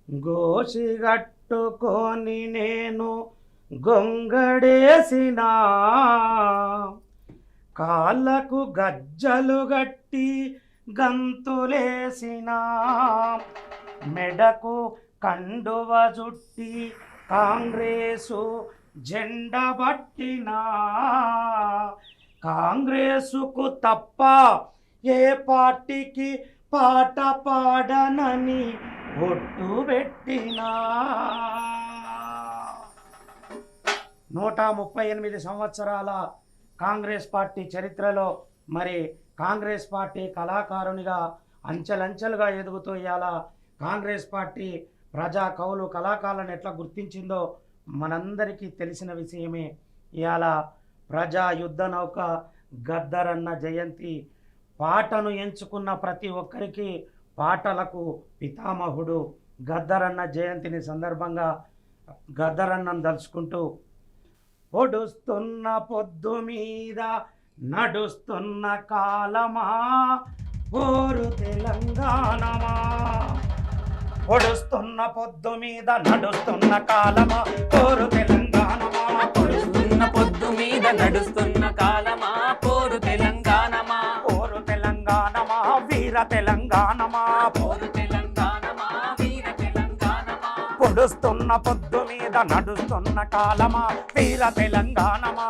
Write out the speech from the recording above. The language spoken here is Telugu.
గోసిగట్టుకొని నేను గొంగడేసిన కాళ్ళకు గజ్జలు గట్టి గంతులేసిన మెడకు కండువ జుట్టి కాంగ్రెసు జెండ పట్టిన కాంగ్రెసుకు తప్ప ఏ పార్టీకి పాట పాడనని ఒట్టు పెట్టిన 138 సంవత్సరాల కాంగ్రెస్ పార్టీ చరిత్రలో మరి కాంగ్రెస్ పార్టీ కళాకారునిగా అంచెలంచెలుగా ఎదుగుతూ ఇవాళ కాంగ్రెస్ పార్టీ ప్రజా కవులు కళాకారులను ఎట్లా గుర్తించిందో మనందరికీ తెలిసిన విషయమే. ఇవాళ ప్రజా యుద్ధ నౌక గద్దరన్న జయంతి పాటను ఎంచుకున్న ప్రతి ఒక్కరికి పాటలకు పితామహుడు గద్దరన్న జయంతిని సందర్భంగా గద్దరన్నను దలుచుకుంటూ పొడుస్తున్న పొద్దు మీద నడుస్తున్న కాలమా ఓరు తెలంగాణమా పొడుస్తున్న పొద్దు మీద నడుస్తున్న కాలమా ఓరు తెలంగాణమా పొడుస్తున్న పొద్దు మీద నడుస్తున్న కాలమా పోరు తెలంగాణమా ఓరు తెలంగాణమా వీర తెలంగాణమా పోరు తెలంగాణమా వీర తెలంగాణమా పొడుస్తున్న పొద్దు మీద నడుస్తున్న కాలమా వీర తెలంగాణమా